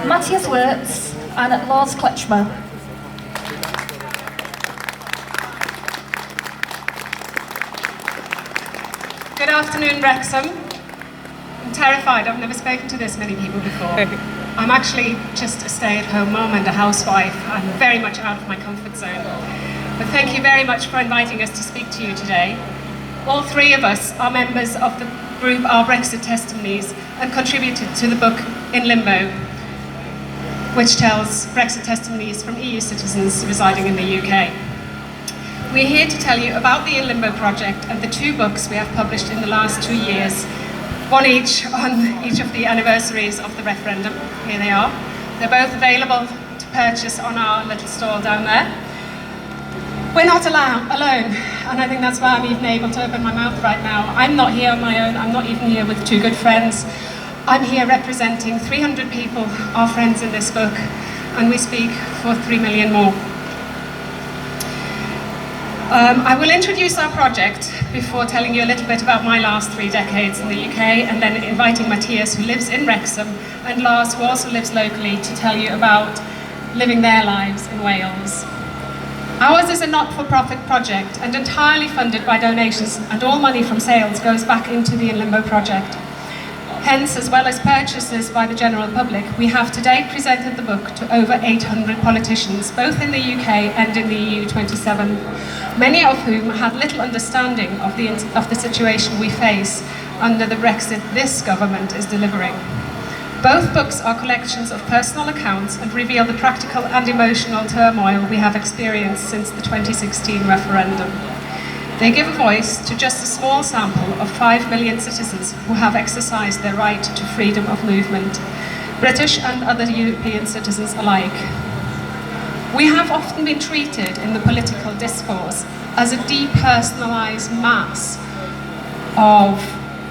Matthias Wirtz and Lars Kletschmer. Good afternoon, Wrexham. I'm terrified, I've never spoken to this many people before. I'm actually just a stay-at-home mum and a housewife. I'm very much out of my comfort zone. But thank you very much for inviting us to speak to you today. All three of us are members of the group Our Brexit Testimonies and contributed to the book InLimbo, which tells Brexit testimonies from EU citizens residing in the UK. We're here to tell you about the InLimbo project and the two books we have published in the last 2 years, one each on each of the anniversaries of the referendum. Here they are. They're both available to purchase on our little stall down there. We're not alone, and I think that's why I'm even able to open my mouth right now. I'm not here on my own, I'm not even here with two good friends. I'm here representing 300 people, our friends in this book, and we speak for 3 million more. I will introduce our project before telling you a little bit about my last 3 decades in the UK, and then inviting Matthias, who lives in Wrexham, and Lars, who also lives locally, to tell you about living their lives in Wales. Ours is a not-for-profit project and entirely funded by donations, and all money from sales goes back into the InLimbo project. Hence, as well as purchases by the general public, we have to date presented the book to over 800 politicians, both in the UK and in the EU 27, many of whom had little understanding of the situation we face under the Brexit this government is delivering. Both books are collections of personal accounts and reveal the practical and emotional turmoil we have experienced since the 2016 referendum. They give a voice to just a small sample of 5 million citizens who have exercised their right to freedom of movement, British and other European citizens alike. We have often been treated in the political discourse as a depersonalised mass of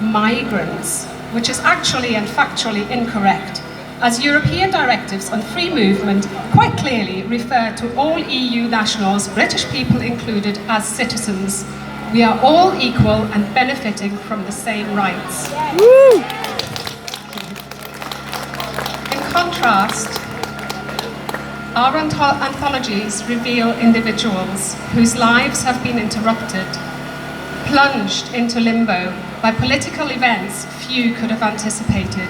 migrants, which is actually and factually incorrect, as European directives on free movement quite clearly refer to all EU nationals, British people included, as citizens. We are all equal and benefiting from the same rights. Woo! In contrast, our anthologies reveal individuals whose lives have been interrupted, plunged into limbo by political events few could have anticipated.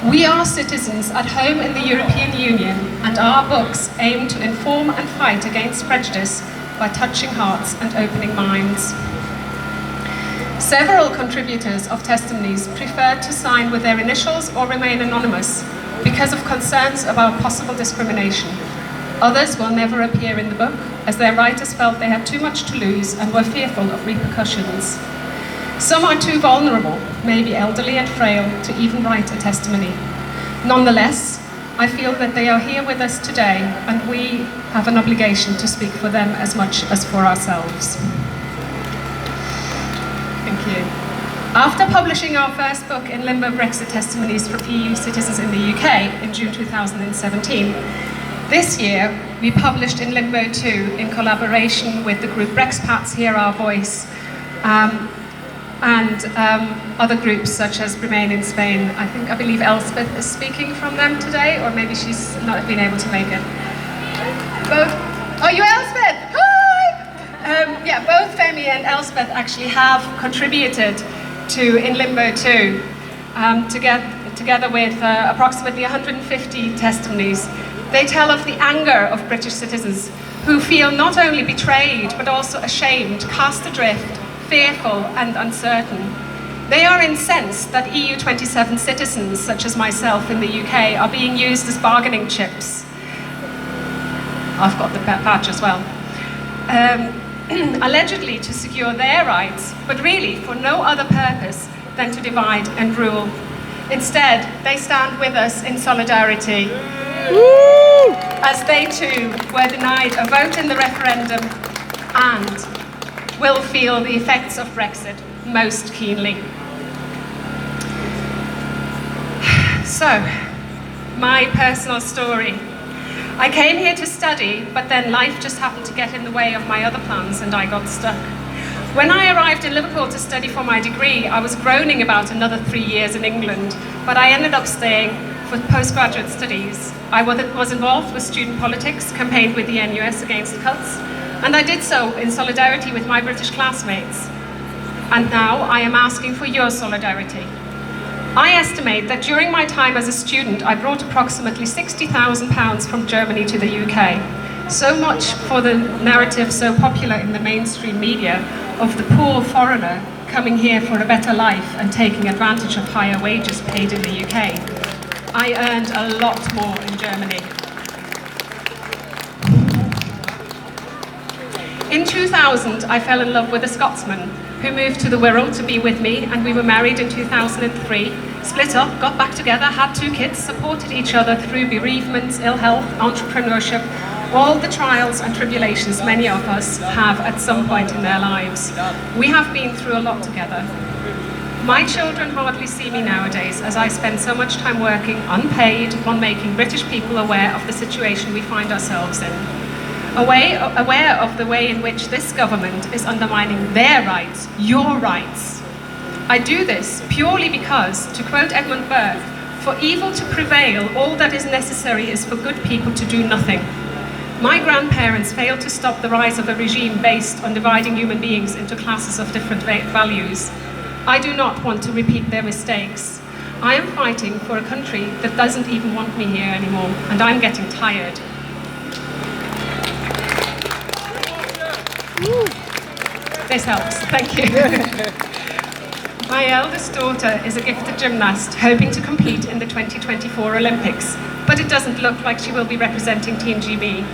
We are citizens at home in the European Union, and our books aim to inform and fight against prejudice by touching hearts and opening minds. Several contributors of testimonies preferred to sign with their initials or remain anonymous because of concerns about possible discrimination. Others will never appear in the book, as their writers felt they had too much to lose and were fearful of repercussions. Some are too vulnerable, maybe elderly and frail, to even write a testimony. Nonetheless, I feel that they are here with us today, and we have an obligation to speak for them as much as for ourselves. Thank you. After publishing our first book, InLimbo Brexit Testimonies from EU Citizens in the UK in June 2017, this year we published InLimbo 2 in collaboration with the group Brexpats Hear Our Voice, and other groups such as Remain in Spain. I believe Elspeth is speaking from them today, or maybe she's not been able to make it. Both, oh, you Elspeth? Hi! Yeah, both Femi and Elspeth actually have contributed to InLimbo 2, together with approximately 150 testimonies. They tell of the anger of British citizens who feel not only betrayed, but also ashamed, cast adrift, fearful and uncertain. They are incensed that EU 27 citizens, such as myself in the UK, are being used as bargaining chips. I've got the badge as well. Allegedly to secure their rights, but really for no other purpose than to divide and rule. Instead, they stand with us in solidarity, as they too were denied a vote in the referendum and will feel the effects of Brexit most keenly. So, my personal story. I came here to study, but then life just happened to get in the way of my other plans and I got stuck. When I arrived in Liverpool to study for my degree, I was groaning about another 3 years in England, but I ended up staying for postgraduate studies. I was involved with student politics, campaigned with the NUS against cuts, and I did so in solidarity with my British classmates. And now I am asking for your solidarity. I estimate that during my time as a student, I brought approximately £60,000 from Germany to the UK. So much for the narrative so popular in the mainstream media of the poor foreigner coming here for a better life and taking advantage of higher wages paid in the UK. I earned a lot more in Germany. In 2000, I fell in love with a Scotsman who moved to the Wirral to be with me, and we were married in 2003, split up, got back together, had 2 kids, supported each other through bereavements, ill health, entrepreneurship, all the trials and tribulations many of us have at some point in their lives. We have been through a lot together. My children hardly see me nowadays, as I spend so much time working unpaid on making British people aware of the situation we find ourselves in. Aware of the way in which this government is undermining their rights, your rights. I do this purely because, to quote Edmund Burke, for evil to prevail, all that is necessary is for good people to do nothing. My grandparents failed to stop the rise of a regime based on dividing human beings into classes of different values. I do not want to repeat their mistakes. I am fighting for a country that doesn't even want me here anymore, and I'm getting tired. This helps, thank you. My eldest daughter is a gifted gymnast, hoping to compete in the 2024 Olympics, but it doesn't look like she will be representing Team GB.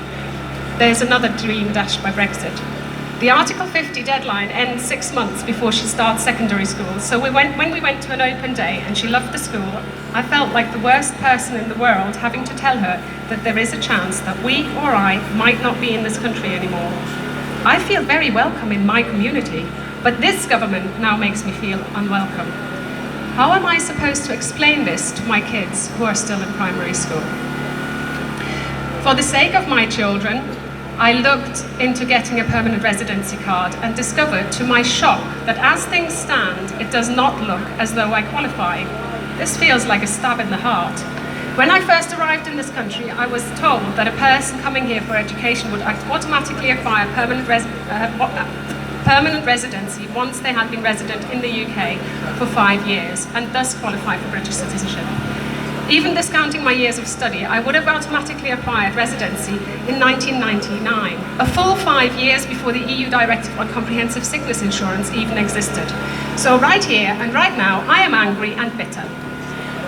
There's another dream dashed by Brexit. The Article 50 deadline ends 6 months before she starts secondary school, so when we went to an open day and she loved the school, I felt like the worst person in the world having to tell her that there is a chance that we or I might not be in this country anymore. I feel very welcome in my community, but this government now makes me feel unwelcome. How am I supposed to explain this to my kids who are still in primary school? For the sake of my children, I looked into getting a permanent residency card and discovered to my shock that as things stand, it does not look as though I qualify. This feels like a stab in the heart. When I first arrived in this country, I was told that a person coming here for education would automatically acquire permanent residency once they had been resident in the UK for 5 years and thus qualify for British citizenship. Even discounting my years of study, I would have automatically acquired residency in 1999, a full 5 years before the EU Directive on Comprehensive Sickness Insurance even existed. So right here and right now, I am angry and bitter.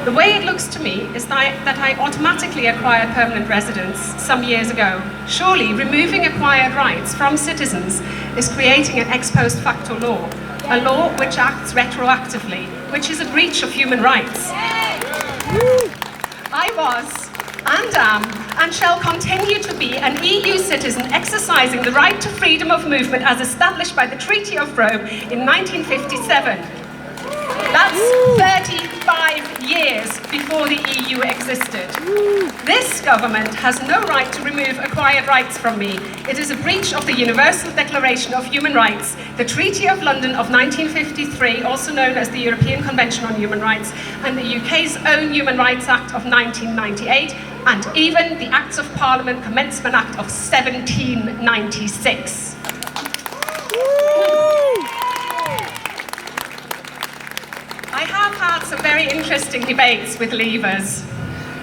The way it looks to me is that I automatically acquired permanent residence some years ago. Surely removing acquired rights from citizens is creating an ex post facto law, a law which acts retroactively, which is a breach of human rights. I was, and am, and shall continue to be an EU citizen exercising the right to freedom of movement as established by the Treaty of Rome in 1957. That's 35 years before the EU existed. This government has no right to remove acquired rights from me. It is a breach of the Universal Declaration of Human Rights, the Treaty of London of 1953, also known as the European Convention on Human Rights, and the UK's own Human Rights Act of 1998, and even the Acts of Parliament Commencement Act of 1796. I have had some very interesting debates with Leavers,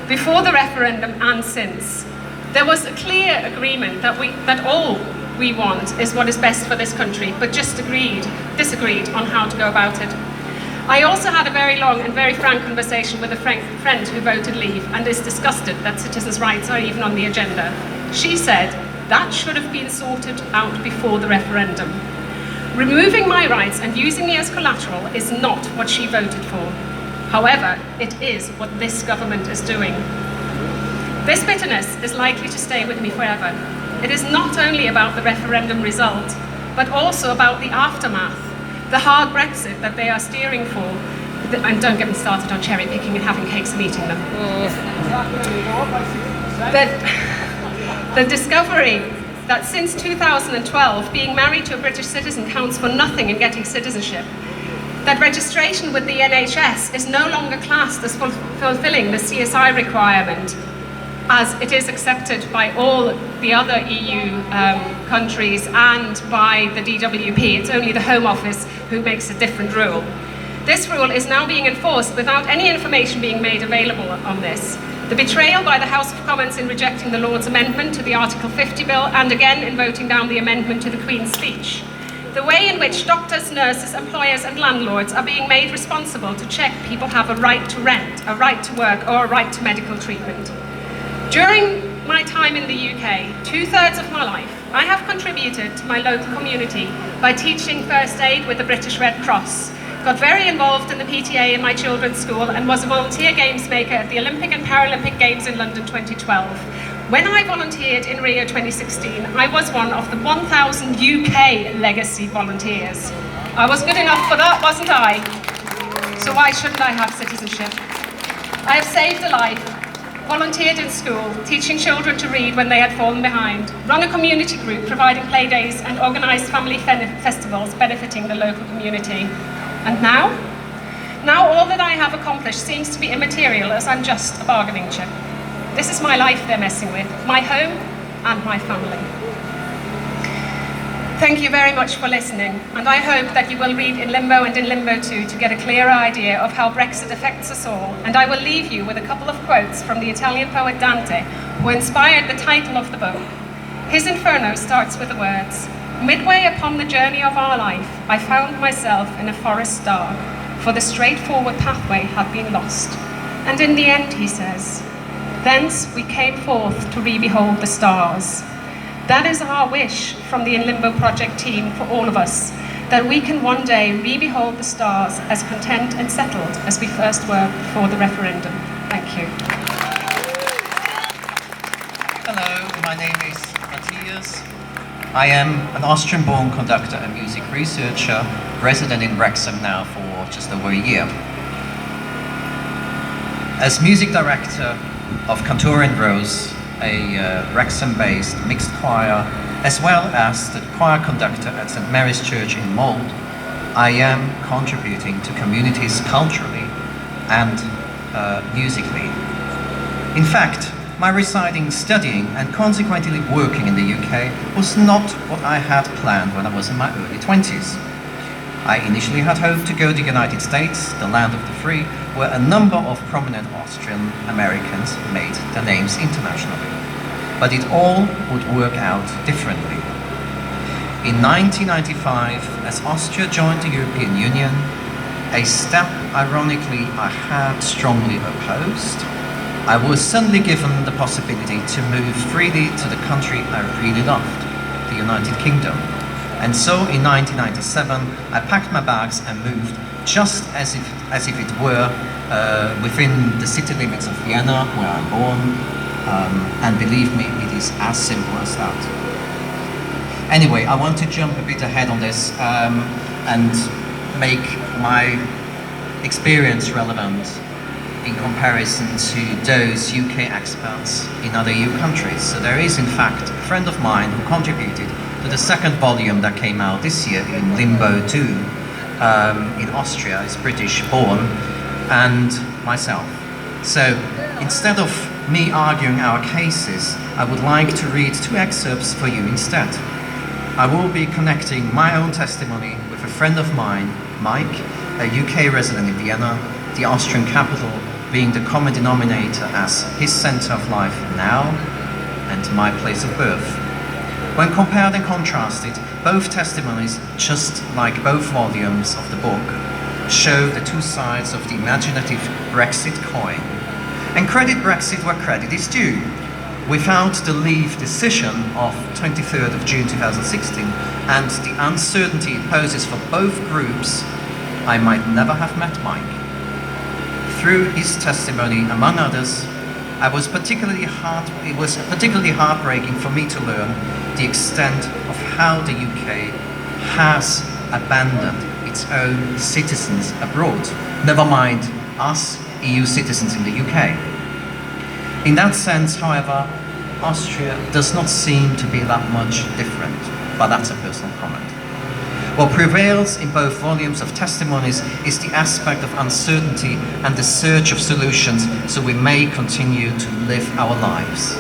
before the referendum and since. There was a clear agreement that all we want is what is best for this country, but just disagreed on how to go about it. I also had a very long and very frank conversation with a friend who voted Leave and is disgusted that citizens' rights are even on the agenda. She said that should have been sorted out before the referendum. Removing my rights and using me as collateral is not what she voted for. However, it is what this government is doing. This bitterness is likely to stay with me forever. It is not only about the referendum result, but also about the aftermath, the hard Brexit that they are steering for. And don't get me started on cherry picking and having cakes and eating them. The discovery that since 2012, being married to a British citizen counts for nothing in getting citizenship. that registration with the NHS is no longer classed as fulfilling the CSI requirement, as it is accepted by all the other EU countries and by the DWP. It's only the Home Office who makes a different rule. This rule is now being enforced without any information being made available on this. The betrayal by the House of Commons in rejecting the Lord's amendment to the Article 50 bill, and again in voting down the amendment to the Queen's speech. The way in which doctors, nurses, employers and landlords are being made responsible to check people have a right to rent, a right to work or a right to medical treatment. During my time in the UK, 2/3 of my life, I have contributed to my local community by teaching first aid with the British Red Cross, got very involved in the PTA in my children's school and was a volunteer games maker at the Olympic and Paralympic Games in London 2012. When I volunteered in Rio 2016, I was one of the 1,000 UK legacy volunteers. I was good enough for that, wasn't I? So why shouldn't I have citizenship? I have saved a life, volunteered in school, teaching children to read when they had fallen behind, run a community group providing play days and organised family festivals benefiting the local community. And now? Now all that I have accomplished seems to be immaterial, as I'm just a bargaining chip. This is my life they're messing with, my home and my family. Thank you very much for listening, and I hope that you will read InLimbo and InLimbo 2 to get a clearer idea of how Brexit affects us all, and I will leave you with a couple of quotes from the Italian poet Dante, who inspired the title of the book. His Inferno starts with the words, "Midway upon the journey of our life, I found myself in a forest dark, for the straightforward pathway had been lost. And in the end," he says, "thence we came forth to re-behold the stars." That is our wish from the InLimbo project team for all of us, that we can one day re-behold the stars as content and settled as we first were before the referendum. Thank you. Hello, my name is Matthias. I am an Austrian-born conductor and music researcher, resident in Wrexham now for just over a year. As music director of Cantor and Rose, a Wrexham-based mixed choir, as well as the choir conductor at St. Mary's Church in Mold, I am contributing to communities culturally and musically. In fact, my residing, studying and consequently working in the UK was not what I had planned when I was in my early 20s. I initially had hoped to go to the United States, the land of the free, where a number of prominent Austrian Americans made their names internationally. But it all would work out differently. In 1995, as Austria joined the European Union, a step, ironically, I had strongly opposed, I was suddenly given the possibility to move freely to the country I really loved, the United Kingdom. And so in 1997, I packed my bags and moved just as if it were within the city limits of Vienna, where I'm born. And believe me, it is as simple as that. Anyway, I want to jump a bit ahead on this and make my experience relevant in comparison to those UK expats in other EU countries. So there is in fact a friend of mine who contributed to the second volume that came out this year InLimbo 2 in Austria. Is British born, and myself. So instead of me arguing our cases, I would like to read two excerpts for you instead. I will be connecting my own testimony with a friend of mine, Mike, a UK resident in Vienna, the Austrian capital being the common denominator as his centre of life now and my place of birth. When compared and contrasted, both testimonies, just like both volumes of the book, show the two sides of the imaginative Brexit coin. And credit Brexit where credit is due. Without the Leave decision of 23rd of June 2016 and the uncertainty it poses for both groups, I might never have met Mike. Through his testimony, among others, it was particularly heartbreaking for me to learn the extent of how the UK has abandoned its own citizens abroad, never mind us EU citizens in the UK. In that sense, however, Austria does not seem to be that much different, but that's a personal comment. What prevails in both volumes of testimonies is the aspect of uncertainty and the search of solutions so we may continue to live our lives.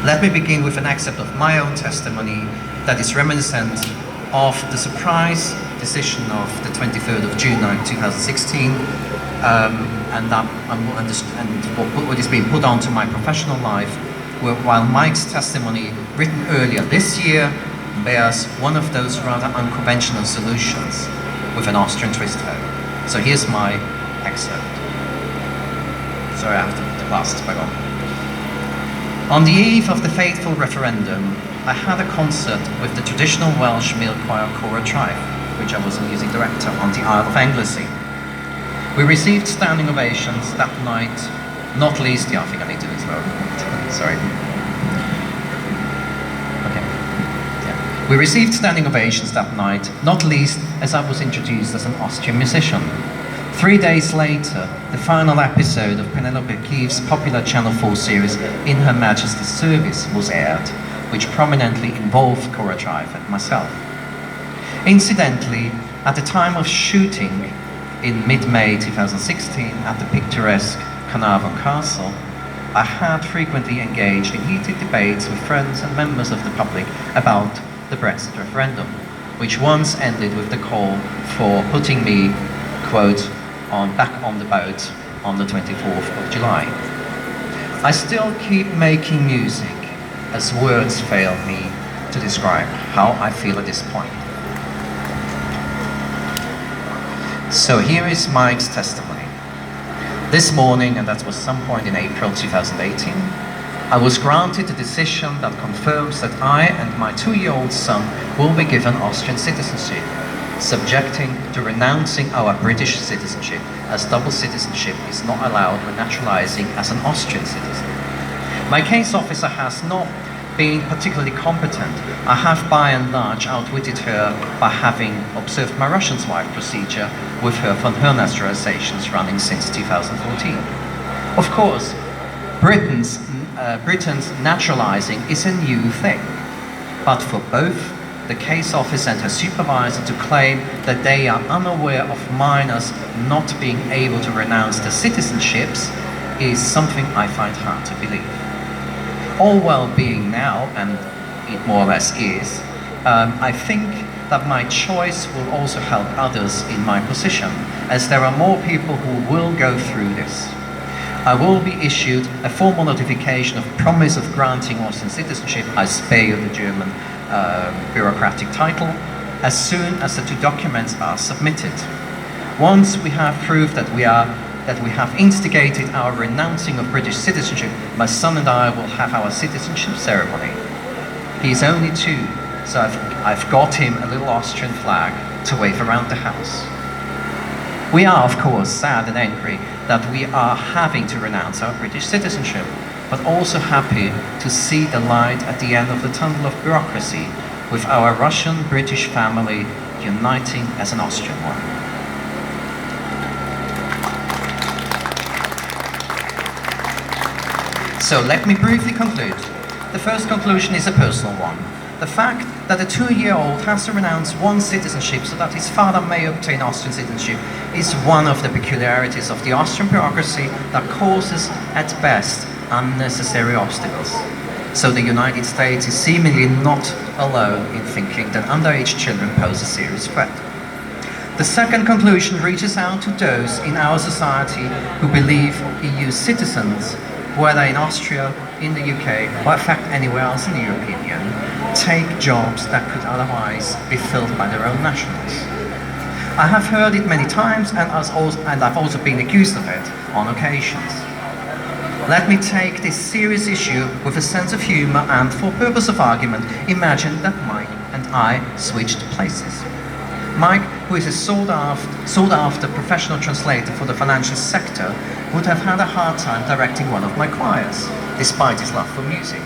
Let me begin with an excerpt of my own testimony that is reminiscent of the surprise decision of the 23rd of June 2016 and what is being put onto my professional life, while Mike's testimony, written earlier this year, bears one of those rather unconventional solutions with an Austrian twist home. So here's my excerpt. Sorry, I have the glasses back on. On the eve of the fateful referendum, I had a concert with the traditional Welsh male choir Cora Tribe, which I was the music director, on the Isle of Anglesey. We received standing ovations that night, not least, I think I need to do this now. Sorry. We received standing ovations that night, not least as I was introduced as an Austrian musician. 3 days later, the final episode of Penelope Keefe's popular Channel 4 series In Her Majesty's Service was aired, which prominently involved Cora Tribe and myself. Incidentally, at the time of shooting in mid-May 2016 at the picturesque Carnarvon Castle, I had frequently engaged in heated debates with friends and members of the public about the Brexit referendum, which once ended with the call for putting me, quote, back on the boat on the 24th of July. I still keep making music as words fail me to describe how I feel at this point. So here is Mike's testimony. This morning, and that was some point in April 2018, I was granted a decision that confirms that I and my 2-year-old son will be given Austrian citizenship, subjecting to renouncing our British citizenship, as double citizenship is not allowed when naturalizing as an Austrian citizen. My case officer has not been particularly competent. I have by and large outwitted her by having observed my Russian wife procedure with her for her naturalizations running since 2014. Of course, Britain's naturalizing is a new thing, but for both the case officer and her supervisor to claim that they are unaware of minors not being able to renounce their citizenships is something I find hard to believe. All well-being now, and it more or less is, I think that my choice will also help others in my position, as there are more people who will go through this. I will be issued a formal notification of promise of granting Austrian citizenship, I spare you the German bureaucratic title, as soon as the 2 documents are submitted. Once we have proved that we have instigated our renouncing of British citizenship, my son and I will have our citizenship ceremony. He is only 2, so I've got him a little Austrian flag to wave around the house. We are, of course, sad and angry that we are having to renounce our British citizenship, but also happy to see the light at the end of the tunnel of bureaucracy, with our Russian-British family uniting as an Austrian one. So let me briefly conclude. The first conclusion is a personal one. The fact that a 2-year-old has to renounce one citizenship so that his father may obtain Austrian citizenship is one of the peculiarities of the Austrian bureaucracy that causes, at best, unnecessary obstacles. So the United States is seemingly not alone in thinking that underage children pose a serious threat. The second conclusion reaches out to those in our society who believe EU citizens, whether in Austria, in the UK, or in fact anywhere else in the European Union, take jobs that could otherwise be filled by their own nationals. I have heard it many times, and I've also been accused of it on occasions. Let me take this serious issue with a sense of humor and, for purpose of argument, imagine that Mike and I switched places. Mike, who is a sought-after professional translator for the financial sector, would have had a hard time directing one of my choirs, despite his love for music.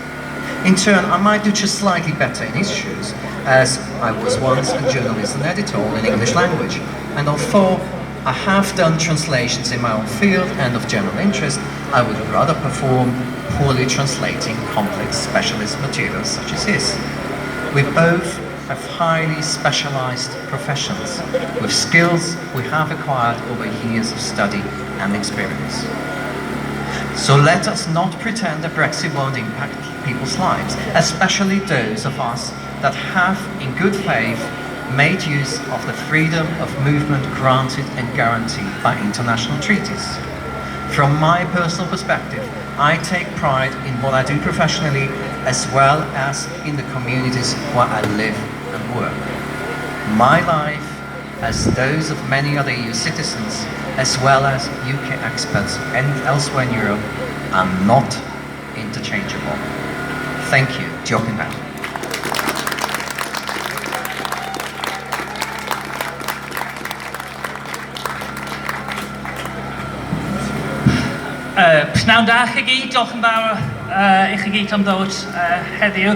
In turn, I might do just slightly better in his shoes, as I was once a journalist and editor in English language, and although I have done translations in my own field and of general interest, I would rather perform poorly translating complex specialist materials such as his. We both have highly specialized professions with skills we have acquired over years of study and experience. So let us not pretend that Brexit won't impact people's lives, especially those of us that have, in good faith, made use of the freedom of movement granted and guaranteed by international treaties. From my personal perspective, I take pride in what I do professionally as well as in the communities where I live and work. My life, as those of many other EU citizens, as well as UK expats and elsewhere in Europe, are not interchangeable. Thank you. Diolch yn fawr. Pnawn da chi gyd, diolch yn fawr i chi gyd am ddod heddiw.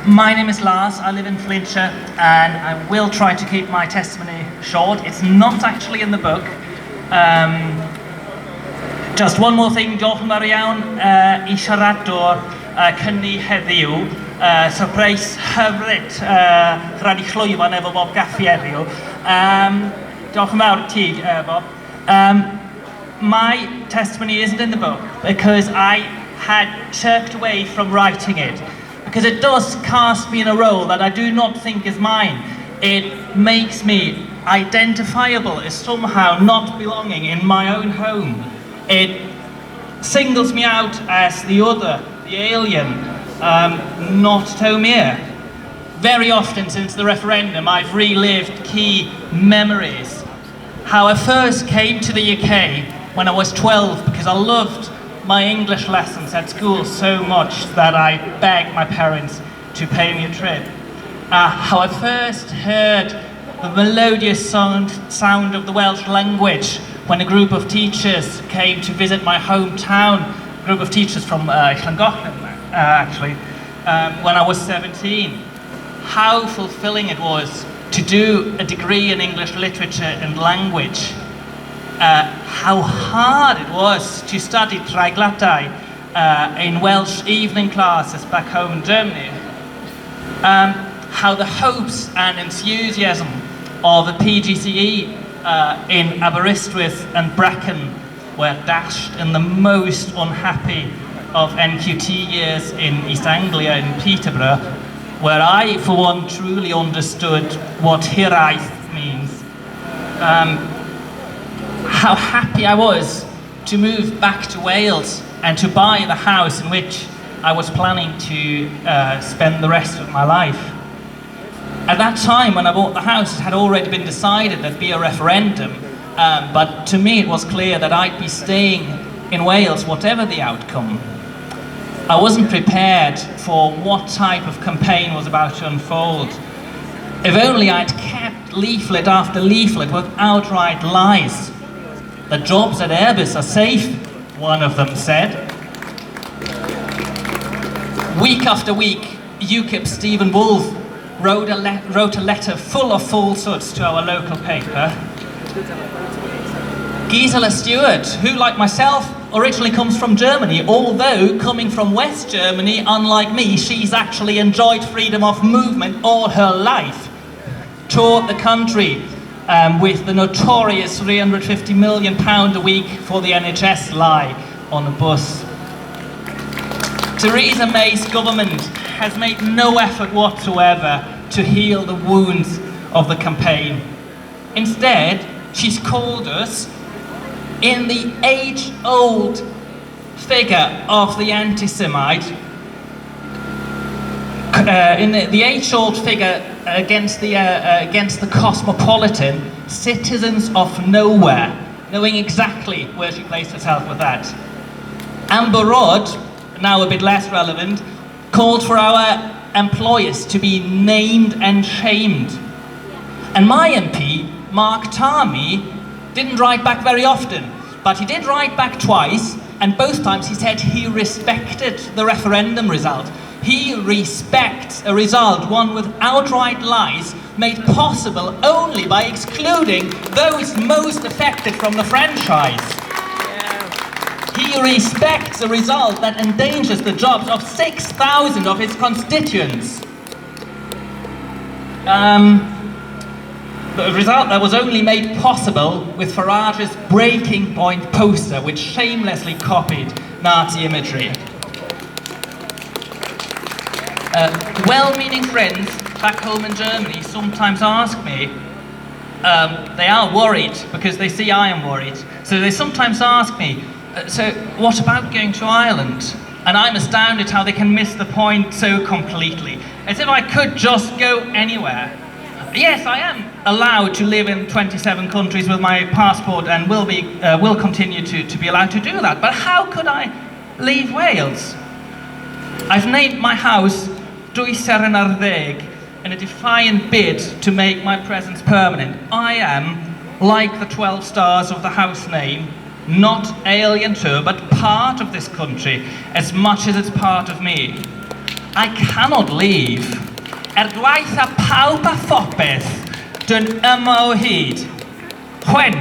My name is Lars, I live in Flintshire, and I will try to keep my testimony short. It's not actually in the book. Just one more thing, diolch yn fawr iawn I siaradwr cynni heddiw. Surprise hyfryd, rhaid I chlwyfan efo Bob Gaffi heddiw. Diolch yn fawr ti, Bob. My testimony isn't in the book because I had shirked away from writing it, because it does cast me in a role that I do not think is mine. It makes me identifiable as somehow not belonging in my own home. It singles me out as the other, the alien, not at home here. Very often since the referendum I've relived key memories. How I first came to the UK when I was 12 because I loved my English lessons at school so much that I begged my parents to pay me a trip. How I first heard the melodious sound of the Welsh language when a group of teachers came to visit my hometown, a group of teachers from Llangollen actually, when I was 17. How fulfilling it was to do a degree in English literature and language. How hard it was to study treigladau in Welsh evening classes back home in Germany. How the hopes and enthusiasm of a PGCE in Aberystwyth and Brecon were dashed in the most unhappy of NQT years in East Anglia in Peterborough, where I, for one, truly understood what hiraeth means. How happy I was to move back to Wales and to buy the house in which I was planning to spend the rest of my life. At that time when I bought the house, it had already been decided there'd be a referendum, but to me it was clear that I'd be staying in Wales whatever the outcome. I wasn't prepared for what type of campaign was about to unfold. If only I'd kept leaflet after leaflet with outright lies. The jobs at Airbus are safe, one of them said. Week after week, UKIP Stephen Wolfe wrote a letter full of falsehoods to our local paper. Gisela Stewart, who like myself originally comes from Germany, although coming from West Germany, unlike me, she's actually enjoyed freedom of movement all her life, toured the country with the notorious £350 million a week for the NHS lie on a bus. Theresa May's government has made no effort whatsoever to heal the wounds of the campaign. Instead, she's called us in the age-old figure of the anti-Semite, in the age-old figure against the cosmopolitan, citizens of nowhere, knowing exactly where she placed herself with that. Amber Rudd, now a bit less relevant, called for our employers to be named and shamed. And my MP, Mark Tarmy, didn't write back very often, but he did write back twice, and both times he said he respected the referendum result. He respects a result won with outright lies made possible only by excluding those most affected from the franchise. He respects a result that endangers the jobs of 6,000 of his constituents. The result that was only made possible with Farage's breaking point poster, which shamelessly copied Nazi imagery. Well-meaning friends back home in Germany sometimes ask me, they are worried because they see I am worried, so they sometimes ask me, so what about going to Ireland? And I'm astounded how they can miss the point so completely, as if I could just go anywhere. Yes, I am allowed to live in 27 countries with my passport and will continue to be allowed to do that, but how could I leave Wales? I've named my house Dwy Seren ar Ddeg in a defiant bid to make my presence permanent. I am, like the 12 stars of the house name, not alien to, but part of this country as much as it's part of me. I cannot leave. Gwaith a pawb a phopeth, dyn yma o hyd. When,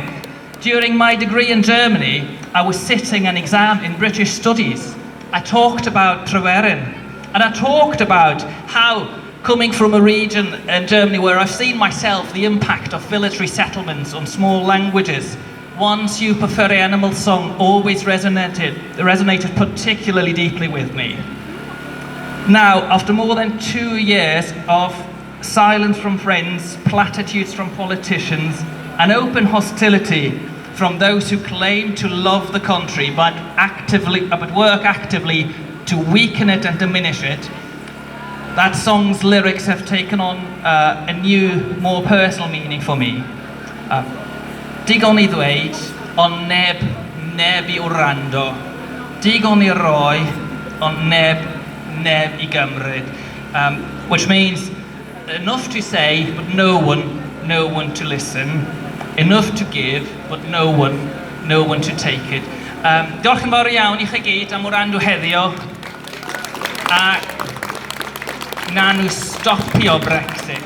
during my degree in Germany, I was sitting an exam in British Studies, I talked about Tryweryn, and I talked about how, coming from a region in Germany where I've seen myself the impact of military settlements on small languages, one super furry animal song always resonated particularly deeply with me. Now, after more than 2 years of silence from friends, platitudes from politicians, and open hostility from those who claim to love the country but work actively to weaken it and diminish it, that song's lyrics have taken on a new, more personal meaning for me. Digon I ddweud, ond neb I wrando. Digon I roi, ond neb I gymryd. Which means enough to say, but no one to listen. Enough to give, but no one to take it. Diolch yn fawr iawn I chi gyd am wrando heddiw. A na nhw stopio Brexit.